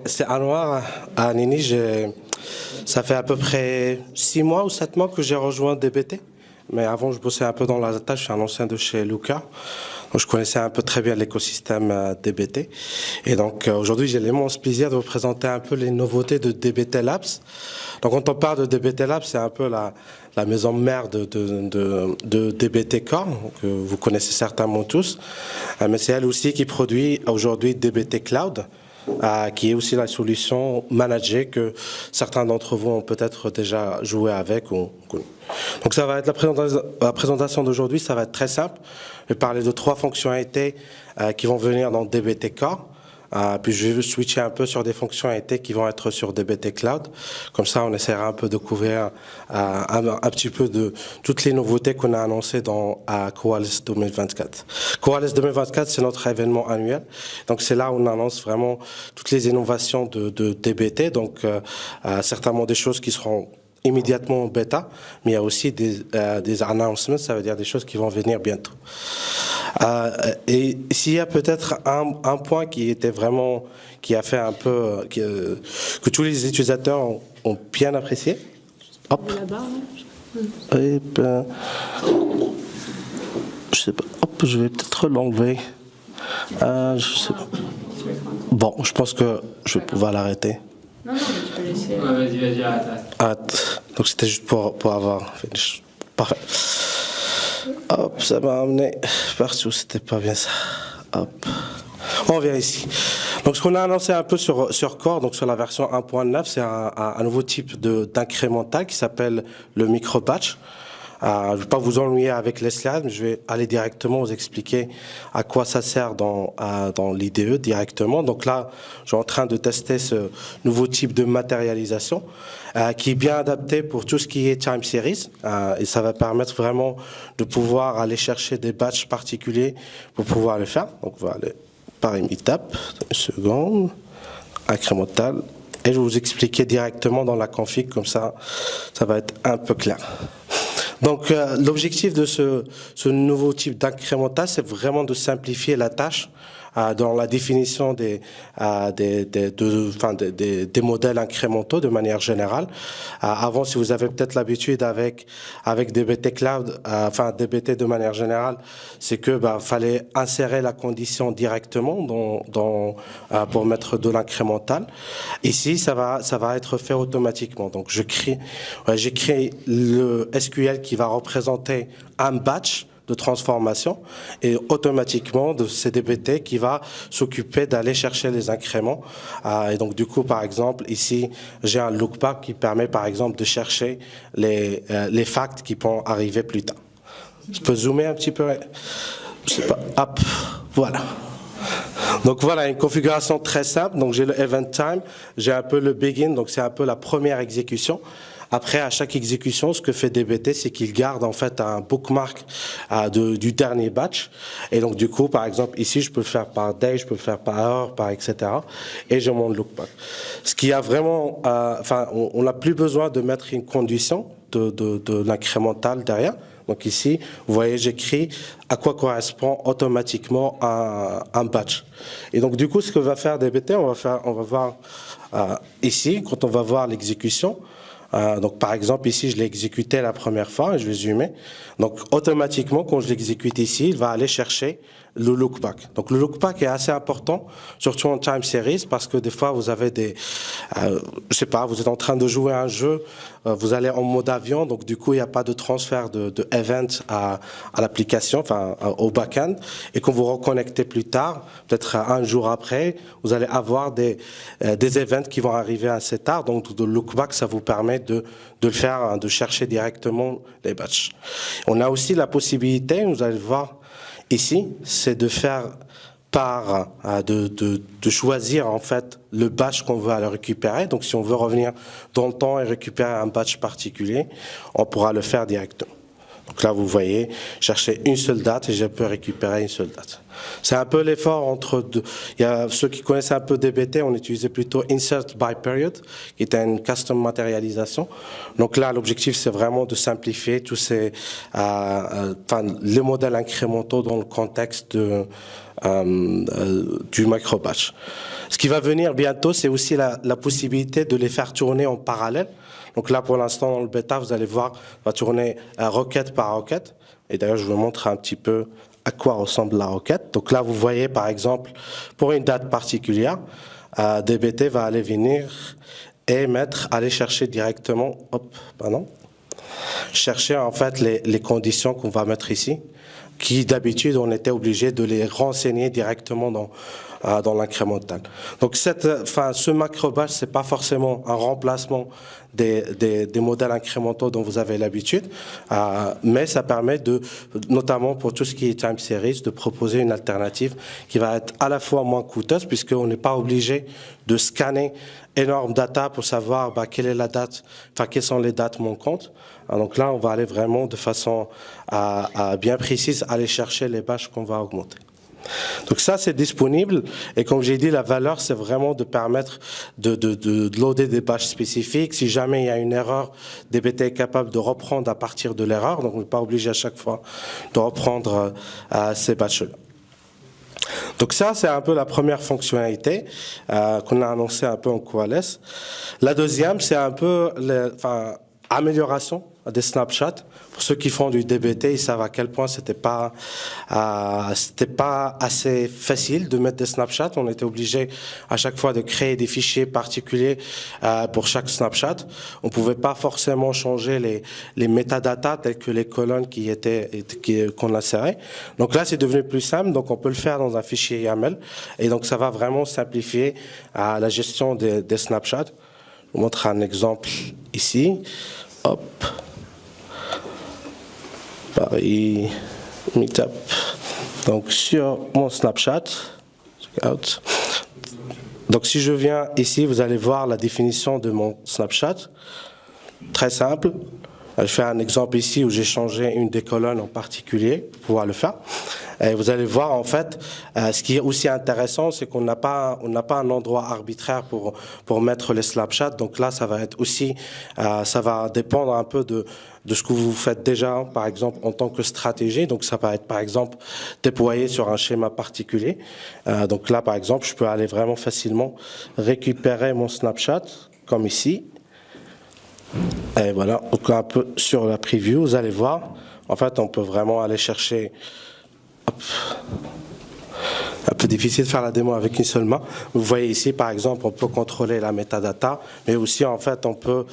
C'est Anwar à Nini. Ça fait à peu près 6 mois ou 7 mois que j'ai rejoint DBT. Mais avant, je bossais un peu dans la tâche. Je suis un ancien de chez Luca. Donc, je connaissais un peu très bien l'écosystème DBT. Et donc, aujourd'hui, j'ai l'immense plaisir de vous présenter un peu les nouveautés de DBT Labs. Donc, quand on parle de DBT Labs, c'est un peu la maison mère de DBT Core, que vous connaissez certainement tous. Mais c'est elle aussi qui produit aujourd'hui DBT Cloud, qui est aussi la solution managée que certains d'entre vous ont peut-être déjà joué avec ou connu. Donc ça va être la présentation d'aujourd'hui, ça va être très simple. Je vais parler de 3 fonctionnalités qui vont venir dans DBT Core. Puis je vais switcher un peu sur des fonctionnalités qui vont être sur DBT Cloud. Comme ça, on essaiera un peu de couvrir un petit peu de toutes les nouveautés qu'on a annoncées dans Coalesce 2024. Coalesce 2024, c'est notre événement annuel. Donc c'est là où on annonce vraiment toutes les innovations de DBT. Donc certainement des choses qui seront immédiatement en bêta, mais il y a aussi des announcements, ça veut dire des choses qui vont venir bientôt. Et s'il y a peut-être un point qui était vraiment, qui a fait un peu, que tous les utilisateurs ont bien apprécié. Hop. Et ben, je sais pas. Hop, je vais peut-être l'enlever. Je sais pas. Bon, je pense que je vais pouvoir l'arrêter. Non, mais tu peux laisser. Ouais, vas-y, arrête. Donc c'était juste pour avoir fait des choses. Parfait. Hop, ça m'a amené partout, c'était pas bien ça. Hop. On vient ici. Donc ce qu'on a annoncé un peu sur Core, donc sur la version 1.9, c'est un nouveau type d'incrémental qui s'appelle le micro-batch. Je ne vais pas vous ennuyer avec les slides, mais je vais aller directement vous expliquer à quoi ça sert dans l'IDE directement. Donc là, je suis en train de tester ce nouveau type de matérialisation qui est bien adapté pour tout ce qui est time series. Et ça va permettre vraiment de pouvoir aller chercher des batchs particuliers pour pouvoir le faire. Donc on va aller par une étape, une seconde, incrémental. Et je vais vous expliquer directement dans la config, comme ça va être un peu clair. Donc l'objectif de ce nouveau type d'incrémental, c'est vraiment de simplifier la tâche dans la définition des modèles incrémentaux de manière générale. Avant, si vous avez peut-être l'habitude avec DBT Cloud, DBT de manière générale, c'est que fallait insérer la condition directement pour mettre de l'incrémental. Ici, ça va être fait automatiquement. Donc j'écris le SQL qui va représenter un batch de transformation et automatiquement de CDBT qui va s'occuper d'aller chercher les incréments. Et donc du coup, par exemple, ici, j'ai un lookback qui permet par exemple de chercher les facts qui vont arriver plus tard. Je peux zoomer un petit peu? Je sais pas. Hop, voilà. Donc voilà, une configuration très simple. Donc j'ai le event time, j'ai un peu le begin, donc c'est un peu la première exécution. Après, à chaque exécution, ce que fait DBT, c'est qu'il garde en fait un bookmark du dernier batch. Et donc du coup, par exemple, ici, je peux le faire par day, je peux le faire par heure, par etc. Et j'ai mon lookback. Ce qui a vraiment, on n'a plus besoin de mettre une condition de l'incrémental derrière. Donc ici, vous voyez, j'écris à quoi correspond automatiquement un batch. Et donc du coup, ce que va faire DBT, on va voir ici, quand on va voir l'exécution. Donc par exemple ici je l'ai exécuté la première fois et je vais zoomer. Donc automatiquement quand je l'exécute ici, il va aller chercher le lookback. Donc le lookback est assez important, surtout en time series, parce que des fois vous avez je sais pas, vous êtes en train de jouer à un jeu, vous allez en mode avion, donc du coup il n'y a pas de transfert de event à l'application, au back-end, et quand vous reconnectez plus tard, peut-être un jour après, vous allez avoir des events qui vont arriver assez tard, donc le lookback ça vous permet de le faire, de chercher directement les batchs. On a aussi la possibilité, vous allez le voir ici, c'est de faire de choisir en fait le batch qu'on veut aller récupérer. Donc si on veut revenir dans le temps et récupérer un batch particulier, on pourra le faire directement. Donc Donc là, vous voyez, chercher une seule date et je peux récupérer une seule date. C'est un peu l'effort entre deux. Il y a ceux qui connaissent un peu DBT, on utilisait plutôt Insert by Period, qui était une custom matérialisation. Donc là, l'objectif, c'est vraiment de simplifier tous ces, les modèles incrémentaux dans le contexte du micro-batch. Ce qui va venir bientôt, c'est aussi la possibilité de les faire tourner en parallèle. Donc là, pour l'instant, dans le bêta, vous allez voir, on va tourner requête par requête. Et d'ailleurs, je vous montre un petit peu à quoi ressemble la requête. Donc là, vous voyez, par exemple, pour une date particulière, DBT va aller venir et aller chercher directement, chercher en fait les conditions qu'on va mettre ici, qui d'habitude, on était obligé de les renseigner directement dans l'incrémental. Donc ce macro-batch, c'est pas forcément un remplacement des modèles incrémentaux dont vous avez l'habitude, mais ça permet notamment pour tout ce qui est time series, de proposer une alternative qui va être à la fois moins coûteuse, puisqu'on n'est pas obligé de scanner énorme data pour savoir quelle est la date, quelles sont les dates manquantes. Donc là, on va aller vraiment de façon bien précise, aller chercher les batchs qu'on va augmenter. Donc ça, c'est disponible. Et comme j'ai dit, la valeur, c'est vraiment de permettre de loader des batchs spécifiques. Si jamais il y a une erreur, DBT est capable de reprendre à partir de l'erreur. Donc on n'est pas obligé à chaque fois de reprendre ces batchs-là. Donc ça, c'est un peu la première fonctionnalité qu'on a annoncée un peu en coalesce. La deuxième, c'est un peu amélioration des snapshots. Pour ceux qui font du DBT, ils savent à quel point c'était pas assez facile de mettre des snapshots. On était obligé à chaque fois de créer des fichiers particuliers pour chaque snapshot. On pouvait pas forcément changer les métadatas tels que les colonnes qu'on insérait. Donc là, c'est devenu plus simple. Donc on peut le faire dans un fichier YAML. Et donc ça va vraiment simplifier la gestion des snapshots. Je vous montre un exemple ici. Hop. Paris Meetup. Donc sur mon Snapchat, donc si je viens ici, vous allez voir la définition de mon Snapchat. Très simple. Je fais un exemple ici où j'ai changé une des colonnes en particulier pour pouvoir le faire. Et vous allez voir en fait, ce qui est aussi intéressant, c'est qu'on n'a pas un endroit arbitraire pour mettre les snapshots. Donc là, ça va être aussi, ça va dépendre un peu de ce que vous faites déjà, par exemple, en tant que stratégie. Donc ça va être, par exemple, déployé sur un schéma particulier. Donc là, par exemple, je peux aller vraiment facilement récupérer mon snapshot, comme ici. Et voilà, donc un peu sur la preview, vous allez voir, en fait, on peut vraiment aller chercher. Hop. Un peu difficile de faire la démo avec une seule main. Vous voyez ici, par exemple, on peut contrôler la metadata, mais aussi, en fait, on peut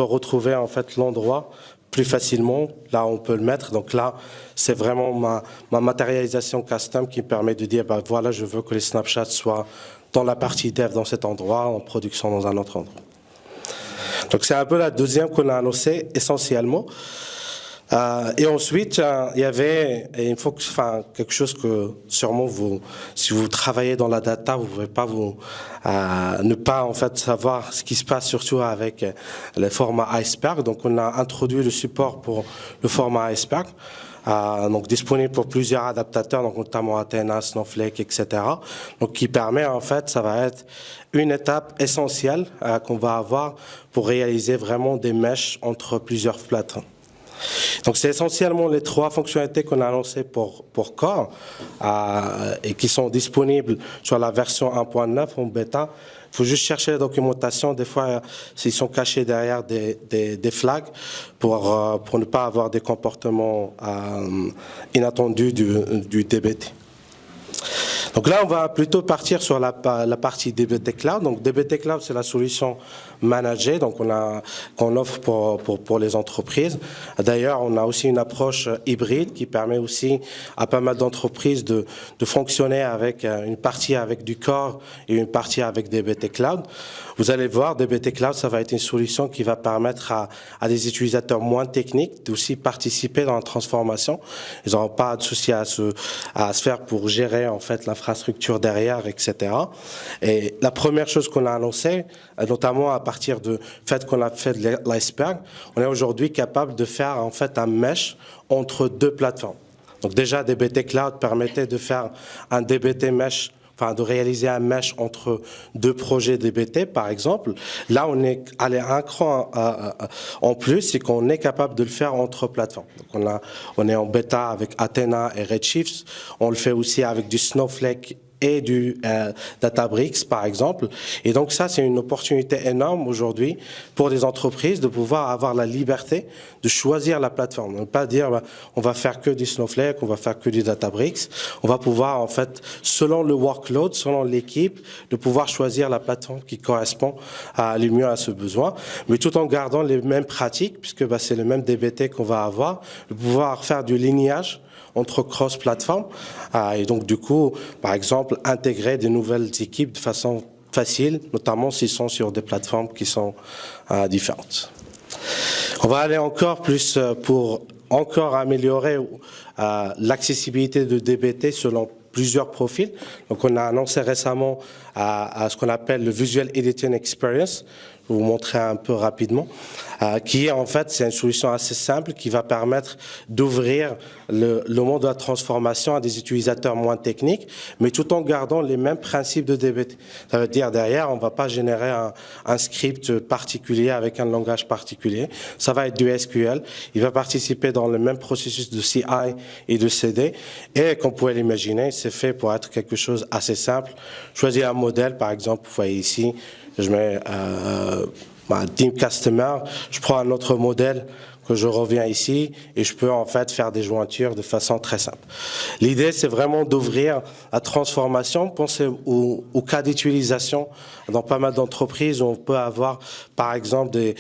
retrouver en fait l'endroit plus facilement. Là, on peut le mettre. Donc là, c'est vraiment ma matérialisation custom qui me permet de dire, voilà, je veux que les snapshots soient dans la partie dev dans cet endroit, en production dans un autre endroit. Donc c'est un peu la deuxième qu'on a annoncée essentiellement. Et ensuite, il y avait, quelque chose que sûrement si vous travaillez dans la data, vous ne pouvez pas ne pas en fait savoir ce qui se passe, surtout avec le format Iceberg. Donc on a introduit le support pour le format Iceberg. Donc disponible pour plusieurs adaptateurs, donc notamment Athena, Snowflake, etc. Donc qui permet en fait, ça va être une étape essentielle qu'on va avoir pour réaliser vraiment des meshes entre plusieurs plateformes. Donc c'est essentiellement les trois fonctionnalités qu'on a annoncées pour Core et qui sont disponibles sur la version 1.9 en bêta. Il faut juste chercher la documentation. Des fois, ils sont cachés derrière des flags pour ne pas avoir des comportements inattendus du DBT. Donc là, on va plutôt partir sur la partie DBT Cloud. Donc DBT Cloud, c'est la solution managée, donc qu'on offre pour les entreprises. D'ailleurs, on a aussi une approche hybride qui permet aussi à pas mal d'entreprises de fonctionner avec une partie avec du Core et une partie avec DBT Cloud. Vous allez voir, DBT Cloud, ça va être une solution qui va permettre à des utilisateurs moins techniques d'aussi participer dans la transformation. Ils n'auront pas de souci à se faire pour gérer en fait l'information l'infrastructure derrière, etc. Et la première chose qu'on a annoncée, notamment à partir du fait qu'on a fait de l'iceberg, on est aujourd'hui capable de faire en fait un mesh entre deux plateformes. Donc déjà, DBT Cloud permettait de faire un DBT mesh, enfin de réaliser un mesh entre deux projets DBT, par exemple. Là, on est allé un cran en plus, c'est qu'on est capable de le faire entre plateformes. Donc on est en bêta avec Athena et Redshift. On le fait aussi avec du Snowflake et du Databricks, par exemple. Et donc ça, c'est une opportunité énorme aujourd'hui pour des entreprises de pouvoir avoir la liberté de choisir la plateforme. Ne pas dire, on va faire que du Snowflake, on va faire que du Databricks. On va pouvoir, en fait, selon le workload, selon l'équipe, de pouvoir choisir la plateforme qui correspond le mieux à ce besoin, mais tout en gardant les mêmes pratiques, puisque c'est le même DBT qu'on va avoir, de pouvoir faire du lignage entre cross-plateformes et donc du coup, par exemple, intégrer de nouvelles équipes de façon facile, notamment s'ils sont sur des plateformes qui sont différentes. On va aller encore plus pour encore améliorer l'accessibilité de DBT selon plusieurs profils. Donc on a annoncé récemment à ce qu'on appelle le Visual Editing Experience. Je vais vous montrer un peu rapidement, qui est en fait, c'est une solution assez simple qui va permettre d'ouvrir le monde de la transformation à des utilisateurs moins techniques, mais tout en gardant les mêmes principes de DBT. Ça veut dire derrière, on ne va pas générer un script particulier avec un langage particulier. Ça va être du SQL. Il va participer dans le même processus de CI et de CD. Et comme vous pouvez l'imaginer, c'est fait pour être quelque chose assez simple. Choisir un modèle, par exemple, vous voyez ici, je mets Team Customer, je prends un autre modèle que je reviens ici et je peux en fait faire des jointures de façon très simple. L'idée, c'est vraiment d'ouvrir la transformation. Pensez au cas d'utilisation dans pas mal d'entreprises où on peut avoir, par exemple, des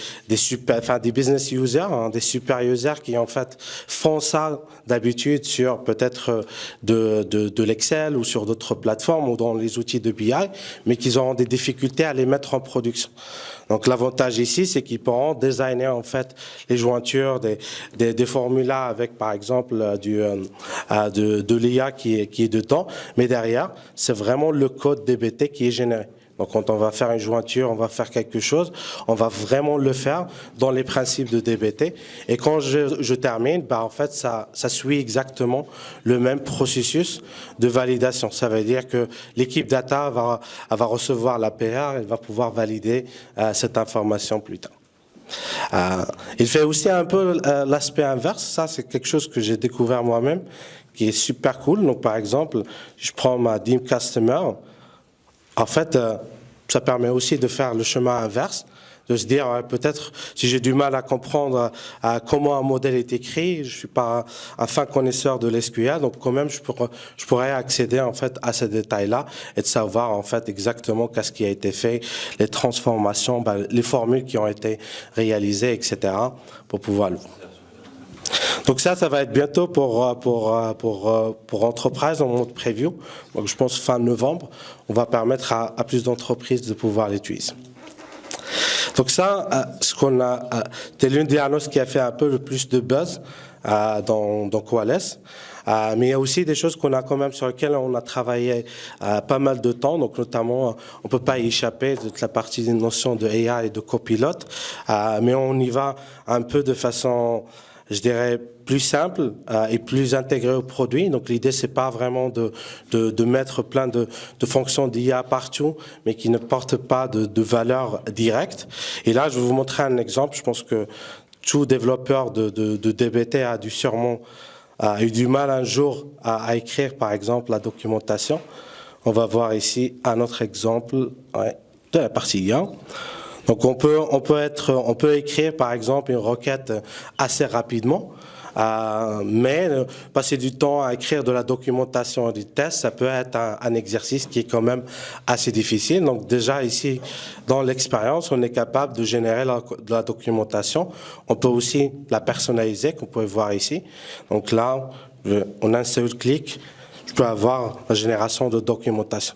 business users, des super users qui en fait font ça d'habitude sur peut-être de l'Excel ou sur d'autres plateformes ou dans les outils de BI, mais qu'ils auront des difficultés à les mettre en production. Donc l'avantage ici, c'est qu'ils pourront designer en fait les jointures des formulas avec par exemple de l'IA qui est dedans, mais derrière, c'est vraiment le code DBT qui est généré. Donc quand on va faire une jointure, on va faire quelque chose, on va vraiment le faire dans les principes de DBT. Et quand je termine, en fait, ça suit exactement le même processus de validation. Ça veut dire que l'équipe data va recevoir l'APR, elle va pouvoir valider cette information plus tard. Il fait aussi un peu l'aspect inverse. Ça, c'est quelque chose que j'ai découvert moi-même, qui est super cool. Donc par exemple, je prends ma Team Customer. En fait, ça permet aussi de faire le chemin inverse, de se dire peut-être si j'ai du mal à comprendre comment un modèle est écrit, je suis pas un fin connaisseur de l'SQL, donc quand même je pourrais accéder en fait à ces détails-là et de savoir en fait exactement qu'est-ce qui a été fait, les transformations, les formules qui ont été réalisées, etc. pour pouvoir le voir. Donc ça va être bientôt pour Enterprise en mode preview. Donc je pense fin novembre, on va permettre à plus d'entreprises de pouvoir l'utiliser. Donc ça, c'est l'une des annonces qui a fait un peu le plus de buzz dans Qualys. Mais il y a aussi des choses qu'on a quand même sur lesquelles on a travaillé pas mal de temps. Donc notamment, on peut pas y échapper de toute la partie des notions de AI et de copilote. Mais on y va un peu de façon, je dirais, plus simple et plus intégré au produit. Donc l'idée, c'est pas vraiment de mettre plein de fonctions d'IA partout, mais qui ne portent pas de valeur directe. Et là, je vais vous montrer un exemple. Je pense que tout développeur de DBT a eu du mal un jour à écrire, par exemple, la documentation. On va voir ici un autre exemple de la partie IA. Donc on peut écrire par exemple une requête assez rapidement, mais passer du temps à écrire de la documentation et des tests, ça peut être un exercice qui est quand même assez difficile. Donc déjà ici, dans l'expérience, on est capable de générer de la documentation. On peut aussi la personnaliser, comme vous pouvez voir ici. Donc là, on a un seul clic. je peux avoir la génération de documentation.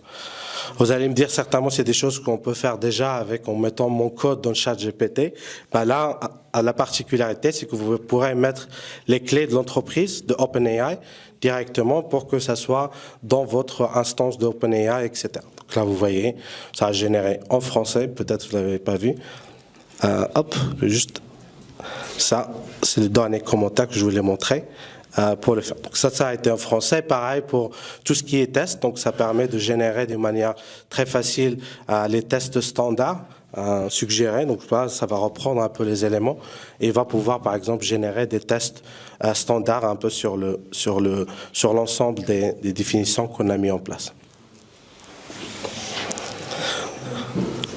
Vous allez me dire certainement c'est des choses qu'on peut faire déjà en mettant mon code dans le chat GPT. Ben là, la particularité, c'est que vous pourrez mettre les clés de l'entreprise, de OpenAI, directement pour que ça soit dans votre instance de OpenAI, etc. Donc là, vous voyez, ça a généré en français, peut-être vous ne l'avez pas vu. Hop, juste ça, c'est le dernier commentaire que je voulais montrer. Pour le faire. Donc ça a été en français. Pareil pour tout ce qui est test. Donc ça permet de générer de manière très facile les tests standards suggérés. Donc ça va reprendre un peu les éléments et va pouvoir par exemple générer des tests standards un peu sur l'ensemble des définitions qu'on a mis en place.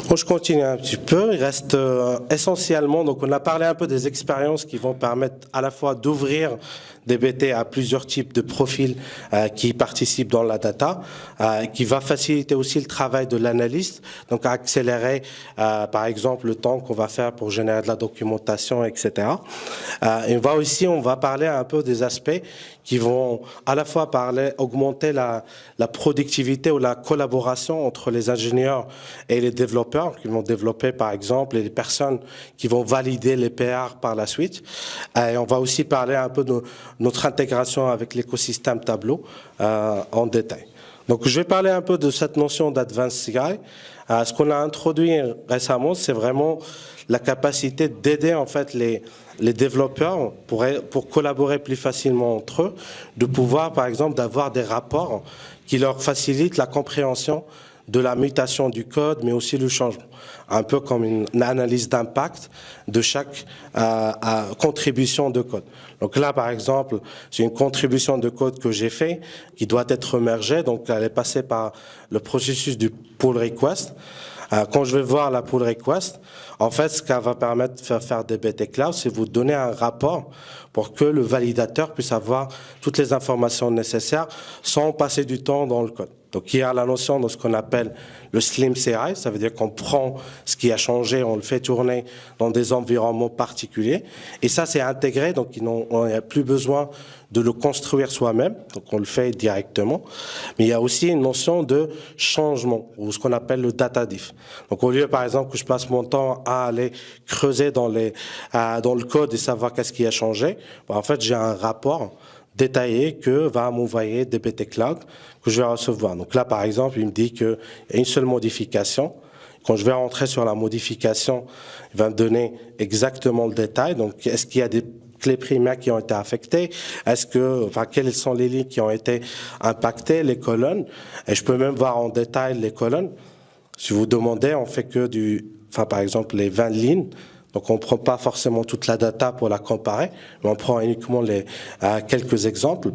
Bon, je continue un petit peu. Il reste essentiellement, donc on a parlé un peu des expériences qui vont permettre à la fois d'ouvrir DBT à plusieurs types de profils qui participent dans la data, qui va faciliter aussi le travail de l'analyste, donc accélérer par exemple le temps qu'on va faire pour générer de la documentation, etc. Et on va parler un peu des aspects qui vont à la fois augmenter la productivité ou la collaboration entre les ingénieurs et les développeurs qui vont développer par exemple et les personnes qui vont valider les PR par la suite. Et on va aussi parler un peu de notre intégration avec l'écosystème Tableau en détail. Donc je vais parler un peu de cette notion d'Advanced CI. Ce qu'on a introduit récemment, c'est vraiment la capacité d'aider en fait les développeurs pour collaborer plus facilement entre eux, de pouvoir par exemple d'avoir des rapports qui leur facilitent la compréhension de la mutation du code, mais aussi le changement. Un peu comme une analyse d'impact de chaque contribution de code. Donc là, par exemple, c'est une contribution de code que j'ai fait, qui doit être mergée, donc elle est passée par le processus du pull request. Quand je vais voir la pull request, en fait, ce qu'elle va permettre de faire DBT Cloud, c'est vous donner un rapport pour que le validateur puisse avoir toutes les informations nécessaires sans passer du temps dans le code. Donc, il y a la notion de ce qu'on appelle le Slim CI, ça veut dire qu'on prend ce qui a changé, on le fait tourner dans des environnements particuliers. Et ça, c'est intégré, donc on n'a plus besoin de le construire soi-même, donc on le fait directement. Mais il y a aussi une notion de changement, ou ce qu'on appelle le data diff. Donc, au lieu, par exemple, que je passe mon temps à aller creuser dans le code et savoir qu'est-ce qui a changé, en fait, j'ai un rapport détaillé que va m'envoyer DBT Cloud que je vais recevoir. Donc là, par exemple, il me dit qu'il y a une seule modification. Quand je vais rentrer sur la modification, il va me donner exactement le détail. Donc, est-ce qu'il y a des clés primaires qui ont été affectées? Quelles sont les lignes qui ont été impactées, les colonnes? Et je peux même voir en détail les colonnes. Si vous demandez, on fait que par exemple, les 20 lignes. Donc, on ne prend pas forcément toute la data pour la comparer, mais on prend uniquement quelques exemples.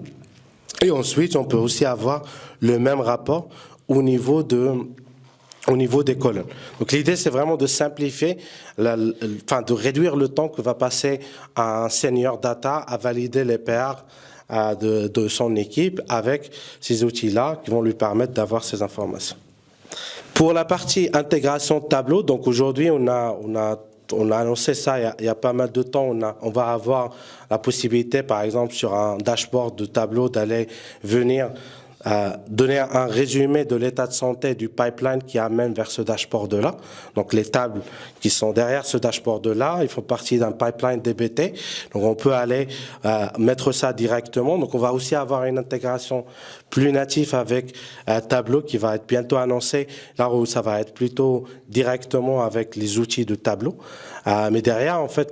Et ensuite, on peut aussi avoir le même rapport au niveau des colonnes. Donc, l'idée, c'est vraiment de simplifier, de réduire le temps que va passer un senior data à valider les PR de son équipe avec ces outils-là qui vont lui permettre d'avoir ces informations. Pour la partie intégration de tableau, donc aujourd'hui, on a annoncé ça il y a pas mal de temps. On va avoir la possibilité, par exemple, sur un dashboard de tableau, d'aller venir donner un résumé de l'état de santé du pipeline qui amène vers ce dashboard-là. Donc, les tables qui sont derrière ce dashboard-là, ils font partie d'un pipeline DBT. Donc, on peut aller mettre ça directement. Donc, on va aussi avoir une intégration plus native avec Tableau qui va être bientôt annoncé, là où ça va être plutôt directement avec les outils de Tableau. Mais derrière, en fait,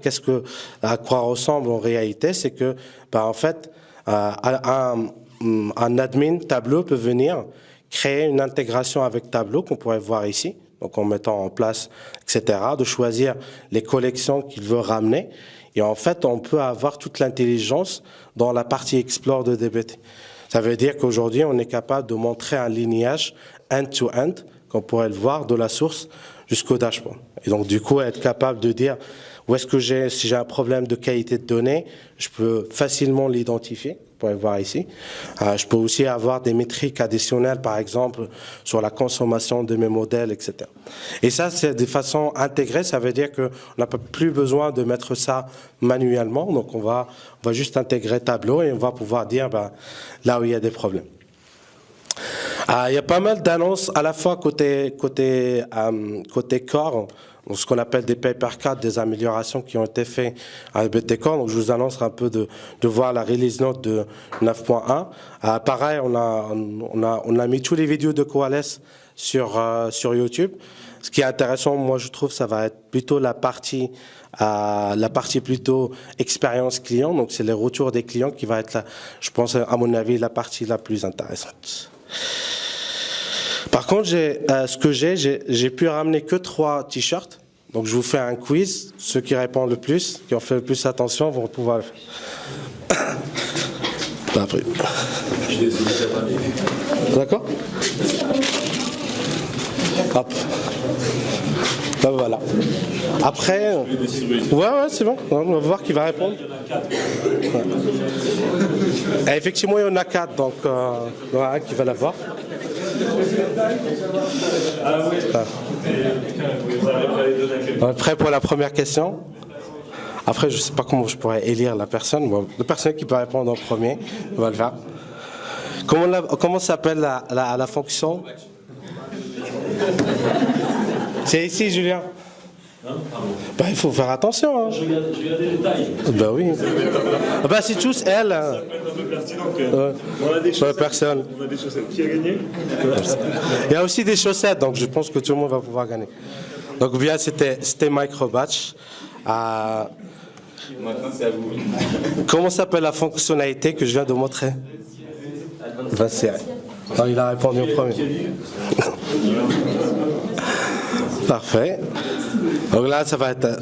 à quoi ressemble en réalité, c'est que, en fait, un admin Tableau peut venir créer une intégration avec Tableau qu'on pourrait voir ici, donc en mettant en place, etc., de choisir les collections qu'il veut ramener. Et en fait, on peut avoir toute l'intelligence dans la partie Explore de DBT. Ça veut dire qu'aujourd'hui, on est capable de montrer un lignage end-to-end, qu'on pourrait le voir de la source jusqu'au dashboard. Et donc, du coup, être capable de dire où est-ce que si j'ai un problème de qualité de données, je peux facilement l'identifier. Vous pouvez voir ici. Je peux aussi avoir des métriques additionnelles, par exemple, sur la consommation de mes modèles, etc. Et ça, c'est de façon intégrée. Ça veut dire qu'on n'a plus besoin de mettre ça manuellement. Donc, on va juste intégrer Tableau et on va pouvoir dire là où il y a des problèmes. Il y a pas mal d'annonces à la fois côté Core, donc ce qu'on appelle des paper cards, des améliorations qui ont été faites avec BT Core. Donc je vous annonce un peu de voir la release note de 9.1. Pareil, on a mis tous les vidéos de Coalesce sur YouTube. Ce qui est intéressant, moi je trouve, ça va être plutôt la partie plutôt expérience client. Donc c'est les retours des clients qui va être, je pense à mon avis, la partie la plus intéressante. Par contre, j'ai pu ramener que 3 t-shirts. Donc je vous fais un quiz. Ceux qui répondent le plus, qui ont fait le plus attention, vont pouvoir le faire. Après. D'accord? Hop. Ben voilà. Après, ouais, c'est bon. On va voir qui va répondre. Ouais. Et effectivement, il y en a 4, donc il y en a un qui va l'avoir. Prêt pour la première question? Après, je ne sais pas comment je pourrais élire la personne. Bon, la personne qui peut répondre en premier, on va le faire. Comment s'appelle la fonction? C'est ici, Julien. Bah, il faut faire attention. Hein. Je regarde les détails. Bah oui. Bah, c'est tous elle. Ça peut être un peu pertinent quand on a des chaussettes. Personne. On a des chaussettes. Qui a gagné? Il y a aussi des chaussettes, donc je pense que tout le monde va pouvoir gagner. Donc bien, c'était Microbatch. Maintenant, c'est à vous. Comment s'appelle la fonctionnalité que je viens de montrer? Non, il a répondu au premier. Parfait. Donc là, ça va être...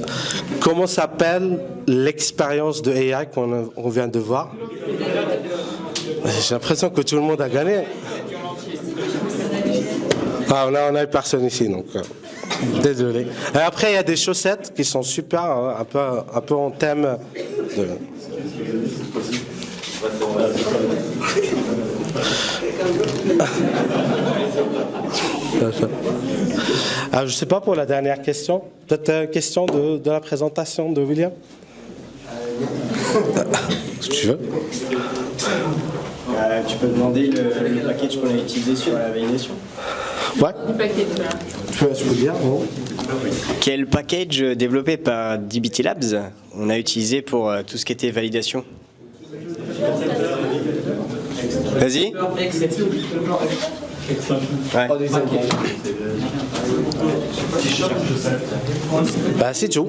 Comment s'appelle l'expérience de AI qu'on vient de voir? J'ai l'impression que tout le monde a gagné. On a une personne ici, donc... désolé. Et après, il y a des chaussettes qui sont super, hein, un peu en thème de... Je ne sais pas pour la dernière question. Peut-être une question de la présentation de William. Si tu veux. Tu peux demander le package qu'on a utilisé sur la validation. Ouais. Je peux dire. Bon. Quel package développé par DBT Labs on a utilisé pour tout ce qui était validation? Vas-y. Ouais. Bah, c'est tout.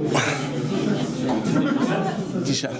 T-shirt.